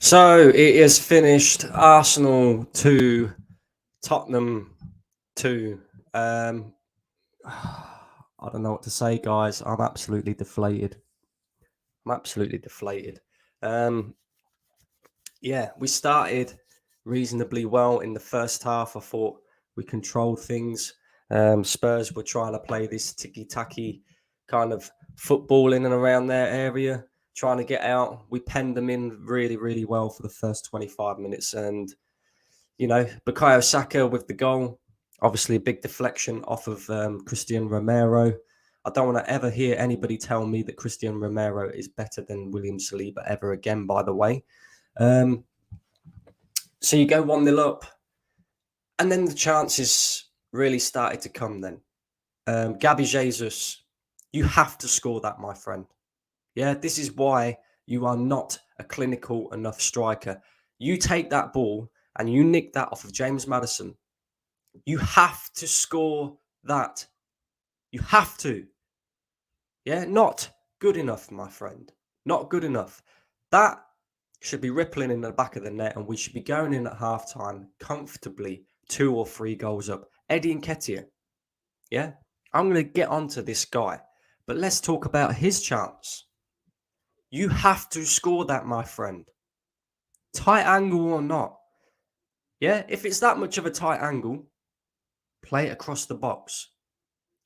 So it is finished. Arsenal 2, Tottenham 2. I don't know what to say, guys. I'm absolutely deflated. Um, yeah, we started reasonably well in the first half. I thought we controlled things. Spurs were trying to play this ticky-tacky kind of football in and around their area, trying to get out. We penned them in really, really well for the first 25 minutes. And, Bukayo Saka with the goal, obviously a big deflection off of Christian Romero. I don't want to ever hear anybody tell me that Christian Romero is better than William Saliba ever again, by the way. So you go 1-0 up, and then the chances really started to come then. Gabby Jesus, you have to score that, my friend. Yeah, this is why you are not a clinical enough striker. You take that ball and you nick that off of James Maddison. You have to score that. You have to. Yeah, not good enough, my friend. Not good enough. That should be rippling in the back of the net, and we should be going in at halftime comfortably 2 or 3 goals up. Eddie Nketiah, yeah? I'm going to get onto this guy, but let's talk about his chance. You have to score that, my friend. Tight angle or not. Yeah, if it's that much of a tight angle, play it across the box.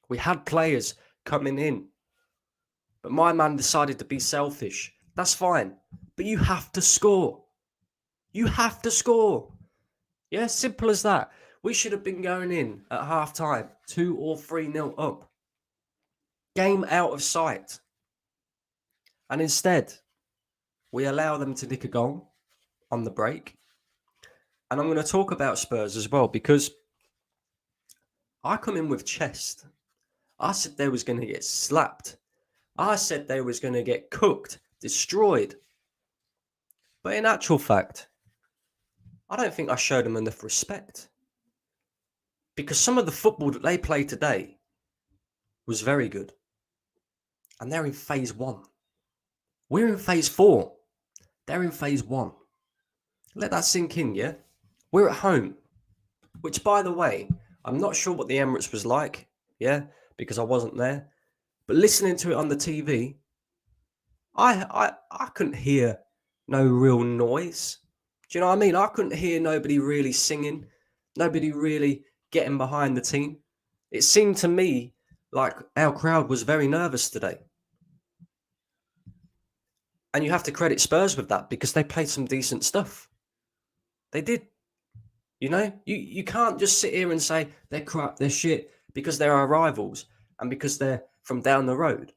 We had players coming in, but my man decided to be selfish. That's fine, but you have to score. You have to score. Yeah, simple as that. We should have been going in at half time 2 or 3-0 up. Game out of sight. And instead, we allow them to nick a goal on the break. And I'm going to talk about Spurs as well, because I come in with chest. I said they was going to get slapped. I said they was going to get cooked, destroyed. But in actual fact, I don't think I showed them enough respect. Because some of the football that they played today was very good. And they're in phase 1. We're in phase 4. They're in phase 1. Let that sink in, yeah? We're at home. Which, by the way, I'm not sure what the Emirates was like, yeah? Because I wasn't there. But listening to it on the TV, I couldn't hear no real noise. Do you know what I mean? I couldn't hear nobody really singing. Nobody really getting behind the team. It seemed to me like our crowd was very nervous today. And you have to credit Spurs with that, because they played some decent stuff. They did. You know, you can't just sit here and say they're crap, they're shit, because they're our rivals and because they're from down the road.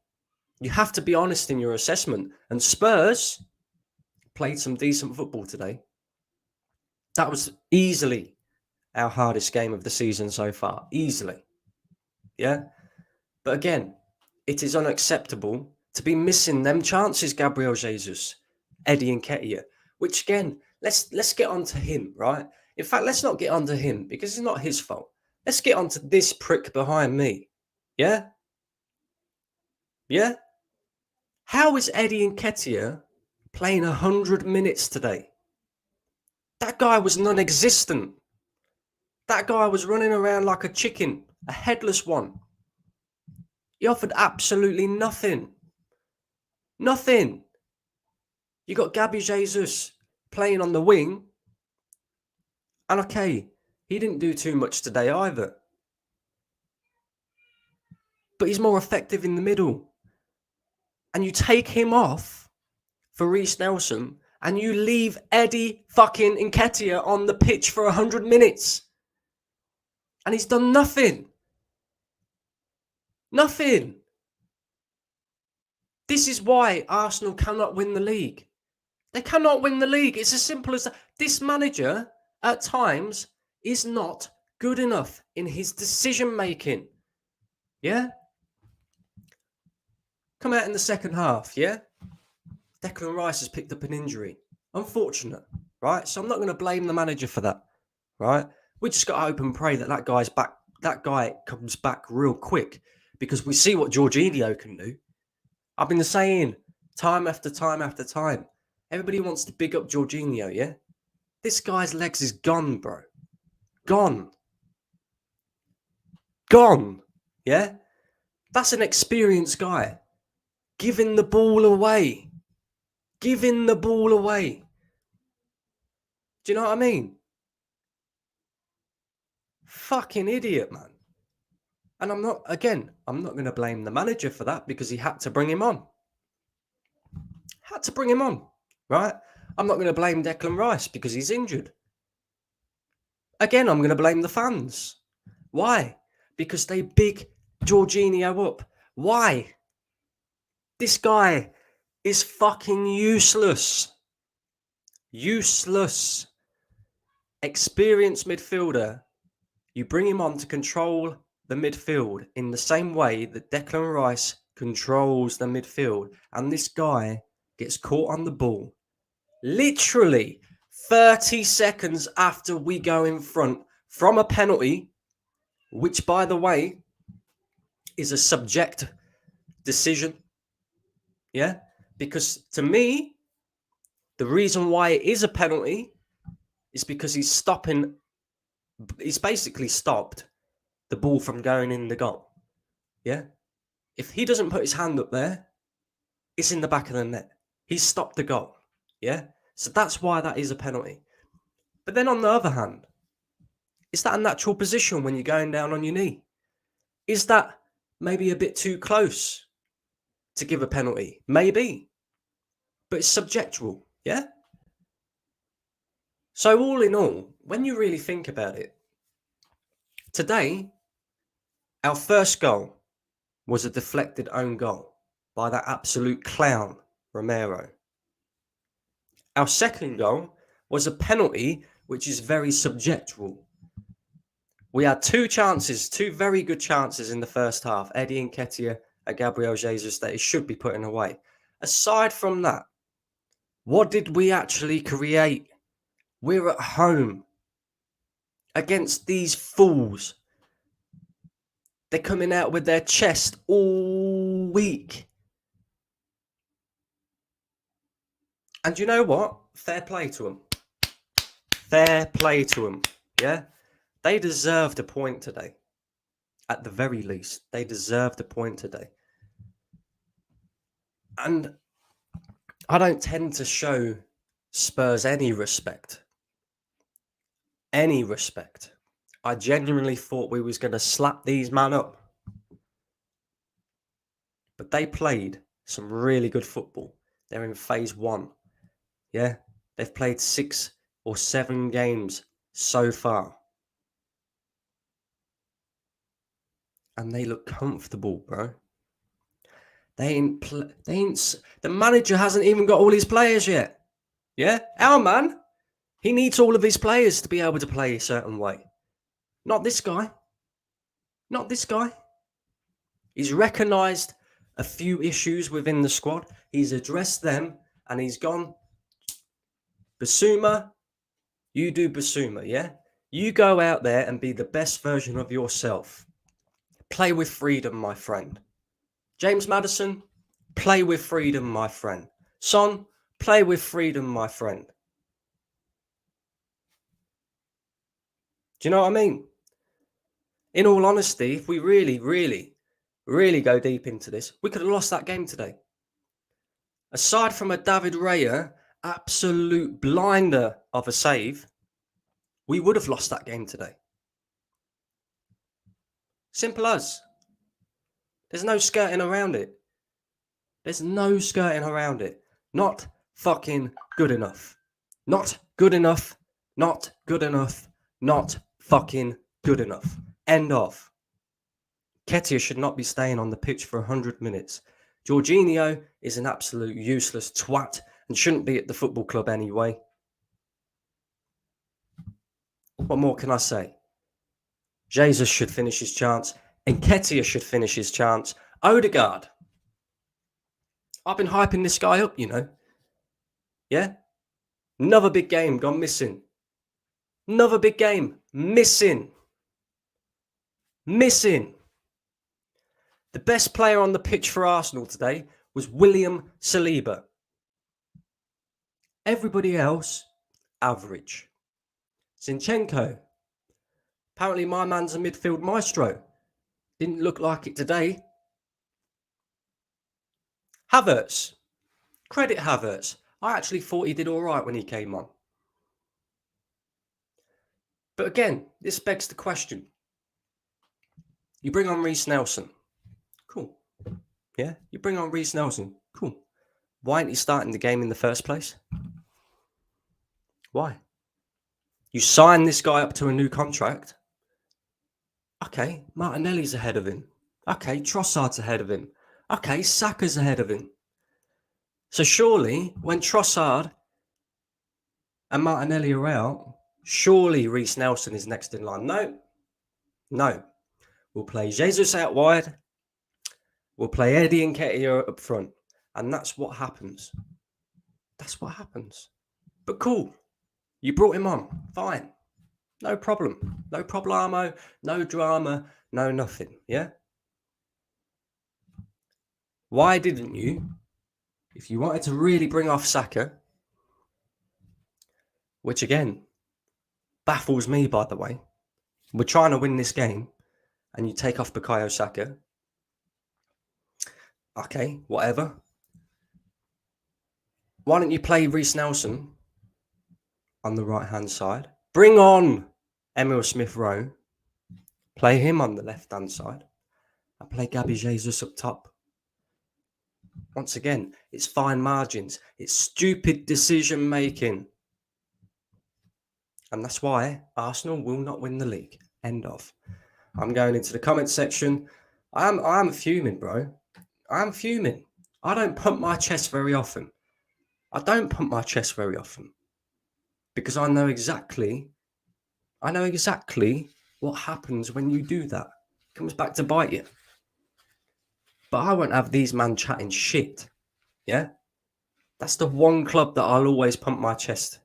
You have to be honest in your assessment. And Spurs played some decent football today. That was easily our hardest game of the season so far. Easily. Yeah? But again, it is unacceptable to be missing them chances, Gabriel Jesus, Eddie Nketiah, which again, let's get on to him, right? In fact, let's not get on to him, because it's not his fault. Let's get on to this prick behind me. Yeah? Yeah? How is Eddie Nketiah playing 100 minutes today? That guy was non-existent. That guy was running around like a chicken, a headless one. He offered absolutely nothing. Nothing. You got Gabby Jesus playing on the wing. And okay, he didn't do too much today either. But he's more effective in the middle. And you take him off for Reece Nelson, and you leave Eddie fucking Nketiah on the pitch for 100 minutes. And he's done nothing. Nothing. This is why Arsenal cannot win the league. They cannot win the league. It's as simple as that. This manager, at times, is not good enough in his decision making. Yeah? Come out in the second half, yeah? Declan Rice has picked up an injury. Unfortunate, right? So I'm not going to blame the manager for that, right? We just got to hope and pray that that guy's back. That guy comes back real quick, because we see what Jorginho can do. I've been saying time after time after time, Everybody wants to big up Jorginho, yeah? This guy's legs is gone, bro. Gone. Gone. Yeah? That's an experienced guy. Giving the ball away. Giving the ball away. Do you know what I mean? Fucking idiot, man. And I'm not going to blame the manager for that because he had to bring him on. Had to bring him on, right? I'm not going to blame Declan Rice because he's injured. Again, I'm going to blame the fans. Why? Because they big Jorginho up. Why? This guy is fucking useless. Useless. Experienced midfielder. You bring him on to control the midfield in the same way that Declan Rice controls the midfield. And this guy gets caught on the ball literally 30 seconds after we go in front from a penalty, which, by the way, is a subject decision. Yeah? Because to me, the reason why it is a penalty is because he's basically stopped the ball from going in the goal. Yeah? If he doesn't put his hand up there, it's in the back of the net. He's stopped the goal. Yeah? So that's why that is a penalty. But then on the other hand, is that a natural position when you're going down on your knee? Is that maybe a bit too close to give a penalty? Maybe. But it's subjectual, yeah? So all in all, when you really think about it, today, our first goal was a deflected own goal by that absolute clown, Romero. Our second goal was a penalty, which is very subjectual. We had two very good chances in the first half. Eddie Nketiah and Gabriel Jesus that he should be putting away. Aside from that, what did we actually create? We're at home against these fools. They're coming out with their chest all week. And you know what? Fair play to them. Fair play to them. Yeah? They deserved a point today. At the very least, they deserved a point today. And I don't tend to show Spurs any respect. Any respect. I genuinely thought we was going to slap these men up. But they played some really good football. They're in phase 1. Yeah? They've played 6 or 7 games so far. And they look comfortable, bro. The manager hasn't even got all his players yet. Yeah? Our man, he needs all of his players to be able to play a certain way. Not this guy. Not this guy. He's recognised a few issues within the squad. He's addressed them and he's gone, Basuma, you do Basuma, yeah? You go out there and be the best version of yourself. Play with freedom, my friend. James Maddison, play with freedom, my friend. Son, play with freedom, my friend. Do you know what I mean? In all honesty, if we really go deep into this, we could have lost that game today. Aside from a David Raya absolute blinder of a save, we would have lost that game today. Simple as. There's no skirting around it. There's no skirting around it. Not fucking good enough. Not good enough. Not good enough. Not fucking good enough. End of. Nketiah should not be staying on the pitch for 100 minutes. Jorginho is an absolute useless twat and shouldn't be at the football club anyway. What more can I say? Jesus should finish his chance. Nketiah should finish his chance. Odegaard. I've been hyping this guy up, you know. Yeah? Another big game gone missing. Another big game missing. Missing. The best player on the pitch for Arsenal today was William Saliba. Everybody else, average. Zinchenko, apparently my man's a midfield maestro. Didn't look like it today. Havertz, credit Havertz. I actually thought he did all right when he came on. But again, this begs the question. You bring on Reece Nelson. Cool. Yeah, you bring on Reece Nelson. Cool. Why aren't you starting the game in the first place? Why? You sign this guy up to a new contract. Okay, Martinelli's ahead of him. Okay, Trossard's ahead of him. Okay, Saka's ahead of him. So surely, when Trossard and Martinelli are out, surely Reece Nelson is next in line. No. We'll play Jesus out wide. We'll play Eddie and Nketiah up front. And that's what happens. That's what happens. But cool. You brought him on. Fine. No problem. No problemo. No drama. No nothing. Yeah? Why didn't you, if you wanted to really bring off Saka, which again baffles me, by the way, we're trying to win this game and you take off Bukayo Saka. Okay, whatever. Why don't you play Reece Nelson on the right-hand side? Bring on Emil Smith-Rowe. Play him on the left-hand side. And play Gabby Jesus up top. Once again, it's fine margins. It's stupid decision-making. And that's why Arsenal will not win the league. End of. I'm going into the comment section. I'm fuming, bro. I'm fuming. I don't pump my chest very often. Because I know exactly what happens when you do that. It comes back to bite you. But I won't have these man chatting shit. Yeah? That's the one club that I'll always pump my chest.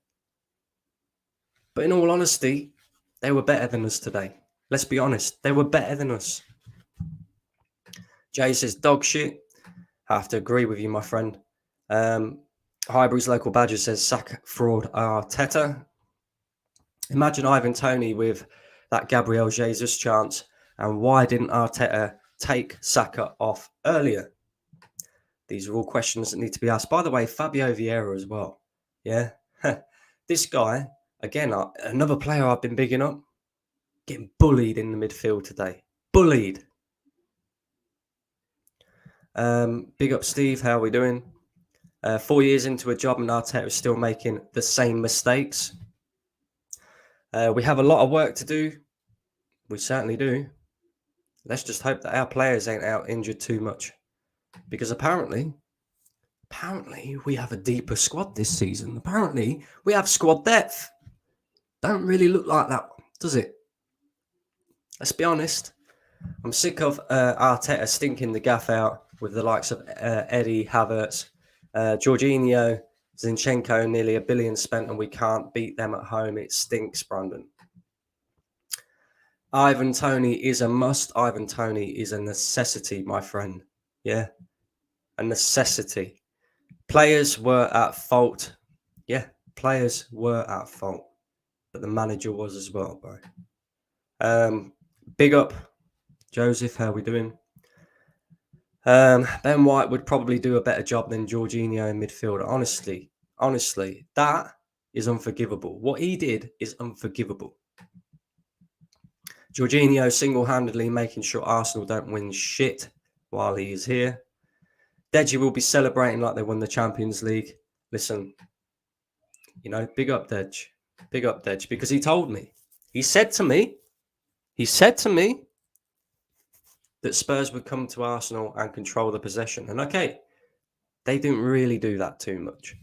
But in all honesty, they were better than us today. Let's be honest. They were better than us. Jay says, dog shit. I have to agree with you, my friend. Highbury's Local Badger says, sack fraud Arteta. Imagine Ivan Toney with that Gabriel Jesus chance. And why didn't Arteta take Saka off earlier? These are all questions that need to be asked. By the way, Fabio Vieira as well. Yeah. This guy, again, another player I've been bigging up, getting bullied in the midfield today. Bullied. Big up, Steve. How are we doing? 4 years into a job and Arteta is still making the same mistakes. We have a lot of work to do. We certainly do. Let's just hope that our players ain't out injured too much. Because apparently we have a deeper squad this season. Apparently we have squad depth. Don't really look like that, does it? Let's be honest. I'm sick of Arteta stinking the gaff out with the likes of Eddie, Havertz, Jorginho, Zinchenko, nearly $1 billion spent, and we can't beat them at home. It stinks, Brandon. Ivan Toney is a must. Ivan Toney is a necessity, my friend. Yeah, a necessity. Players were at fault. Yeah, players were at fault. But the manager was as well, bro. Big up, Joseph. How are we doing? Ben White would probably do a better job than Jorginho in midfield. Honestly, that is unforgivable. What he did is unforgivable. Jorginho single-handedly making sure Arsenal don't win shit while he is here. Deji will be celebrating like they won the Champions League. Listen, big up Dej. Big up Dej, because he told me. He said to me that Spurs would come to Arsenal and control the possession. And okay, they didn't really do that too much.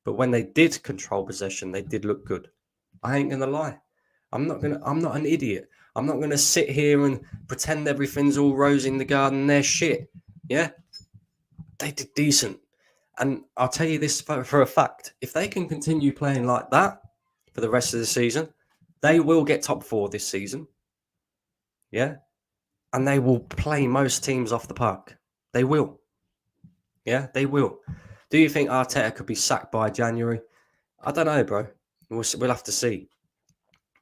But when they did control possession, they did look good. I ain't going to lie. I'm not an idiot. I'm not going to sit here and pretend everything's all rosy in the garden. They're shit. Yeah? They did decent. And I'll tell you this for a fact. If they can continue playing like that for the rest of the season, they will get top 4 this season. Yeah? And they will play most teams off the park. They will. Yeah, they will. Do you think Arteta could be sacked by January? I don't know, bro. We'll have to see.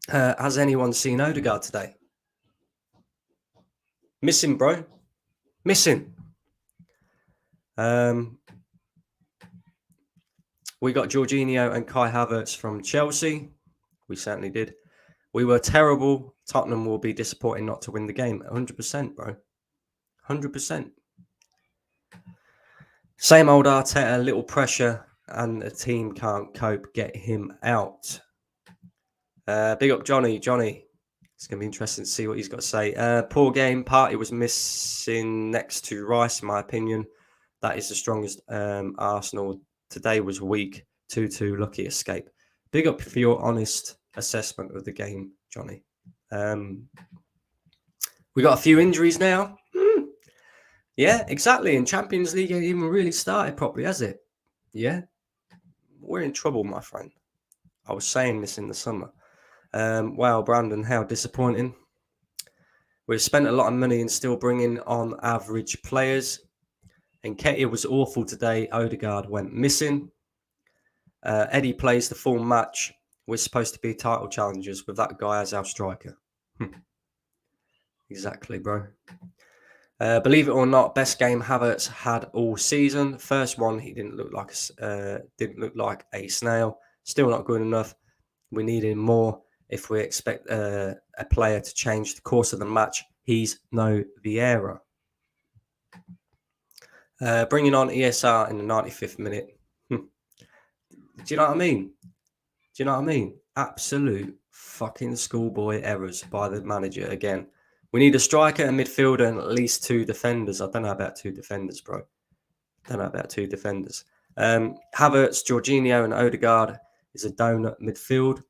Has anyone seen Odegaard today? Missing, bro. Missing. We got Jorginho and Kai Havertz from Chelsea. We certainly did. We were terrible. Tottenham will be disappointing not to win the game. 100%, bro. 100%. Same old Arteta, little pressure, and the team can't cope. Get him out. Big up Johnny. Johnny. It's going to be interesting to see what he's got to say. Poor game. Partey was missing next to Rice, in my opinion. That is the strongest. Arsenal today was weak. 2-2, lucky escape. Big up for your honest assessment of the game, Johnny. We got a few injuries now. Yeah, exactly. And Champions League ain't even really started properly, has it? Yeah. We're in trouble, my friend. I was saying this in the summer. Wow, Brandon, how disappointing. We've spent a lot of money and still bringing on average players. And Nketiah was awful today. Odegaard went missing. Eddie plays the full match. We're supposed to be title challengers with that guy as our striker. Exactly, bro. Believe it or not, best game Havertz had all season. First one, he didn't look like a snail. Still not good enough. We need him more if we expect a player to change the course of the match. He's no Vieira. Bringing on ESR in the 95th minute. Do you know what I mean? Do you know what I mean? Absolute fucking schoolboy errors by the manager again. We need a striker, a midfielder, and at least 2 defenders. I don't know about 2 defenders, bro. Havertz, Jorginho, and Odegaard is a donut midfield.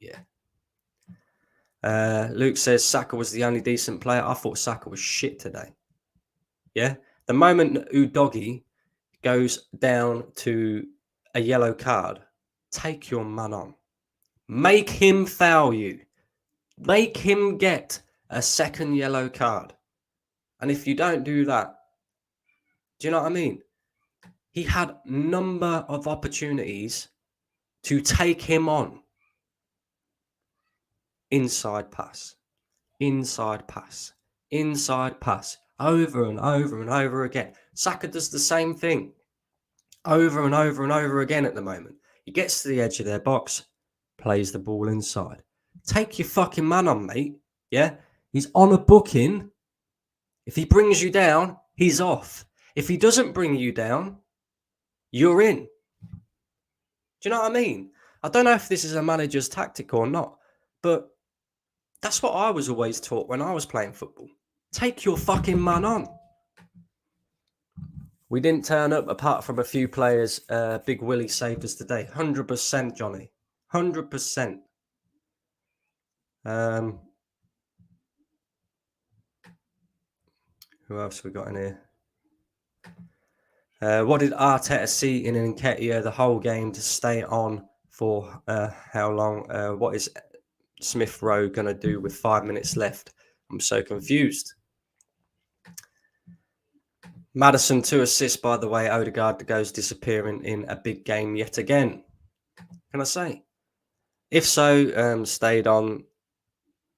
Yeah. Luke says Saka was the only decent player. I thought Saka was shit today. Yeah. The moment Udogie goes down to a yellow card, take your man on. Make him foul you. Make him get a second yellow card. And if you don't do that, do you know what I mean? He had a number of opportunities to take him on. Inside pass. Over and over and over again. Saka does the same thing. Over and over and over again at the moment. He gets to the edge of their box, plays the ball inside. Take your fucking man on, mate. Yeah? He's on a booking. If he brings you down, he's off. If he doesn't bring you down, you're in. Do you know what I mean? I don't know if this is a manager's tactic or not, but that's what I was always taught when I was playing football. Take your fucking man on. We didn't turn up apart from a few players. Big Willie saved us today. 100%, Johnny. 100%. Who else we got in here? What did Arteta see in Nketiah the whole game to stay on for how long? What is Smith Rowe going to do with 5 minutes left? I'm so confused. Maddison 2 assists, by the way. Odegaard goes disappearing in a big game yet again. Can I say? If so, stayed on.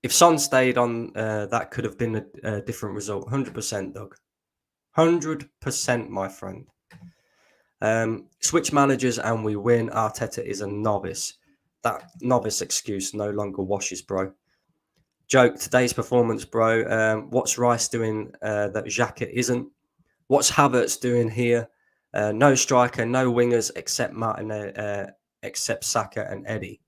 If Son stayed on, that could have been a different result. 100%, Doug. 100%, my friend. Switch managers and we win. Arteta is a novice. That novice excuse no longer washes, bro. Joke, today's performance, bro. What's Rice doing that Xhaka isn't? What's Havertz doing here? No striker, no wingers except except Saka and Eddie.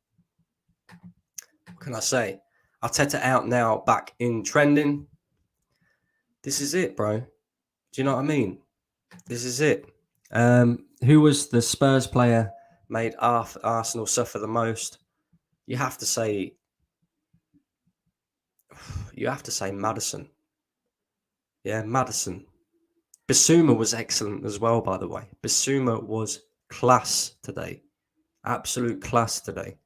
What can I say? Arteta out now, back in trending. This is it, bro. Do you know what I mean? This is it. Who was the Spurs player made Arsenal suffer the most? You have to say Maddison. Yeah, Maddison. Bissouma was excellent as well, by the way. Bissouma was class today. Absolute class today.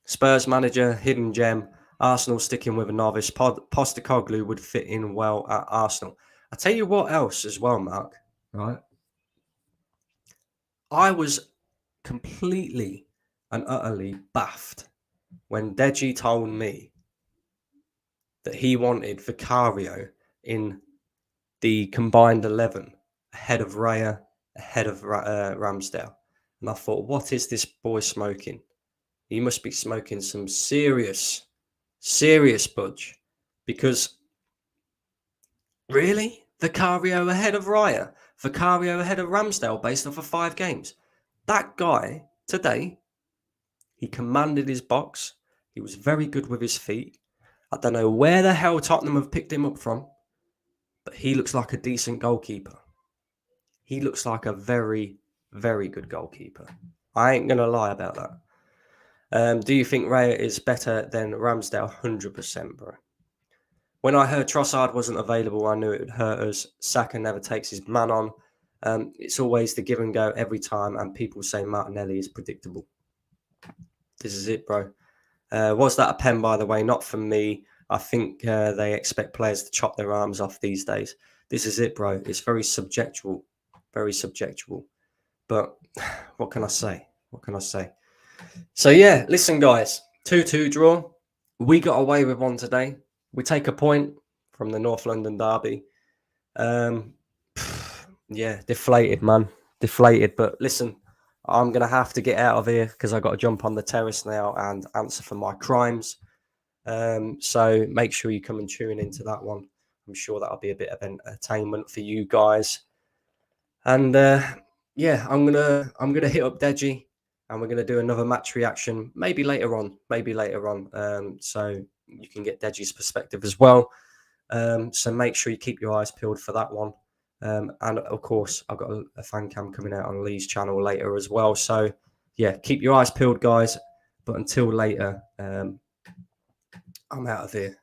Spurs manager, hidden gem. Arsenal sticking with a novice. Postecoglou would fit in well at Arsenal. I'll tell you what else as well, Mark. Right? I was completely and utterly baffed when Deji told me that he wanted Vicario in the combined 11 ahead of Raya, ahead of Ramsdale. And I thought, what is this boy smoking? He must be smoking some serious budge. Because, really? Vicario ahead of Raya? Vicario ahead of Ramsdale based off of 5 games? That guy, today, he commanded his box. He was very good with his feet. I don't know where the hell Tottenham have picked him up from, but he looks like a decent goalkeeper. He looks like a very, very good goalkeeper. I ain't going to lie about that. Do you think Raya is better than Ramsdale? 100%, bro. When I heard Trossard wasn't available, I knew it would hurt us. Saka never takes his man on. It's always the give and go every time, and people say Martinelli is predictable. This is it, bro. Was that a pen, by the way? Not from me. I think they expect players to chop their arms off these days. This is it, bro. It's very subjectual. Very subjectual. But what can I say? What can I say? So, yeah, listen, guys. 2-2 draw. We got away with one today. We take a point from the North London derby. Yeah, deflated, man. Deflated. But listen, I'm going to have to get out of here because I've got to jump on the terrace now and answer for my crimes. So make sure you come and tune into that one. I'm sure that'll be a bit of entertainment for you guys. And yeah, I'm gonna hit up Deji and we're gonna do another match reaction maybe later on. So you can get Deji's perspective as well. So make sure you keep your eyes peeled for that one. And of course, I've got a fan cam coming out on Lee's channel later as well. So yeah, keep your eyes peeled, guys. But until later, I'm out of here.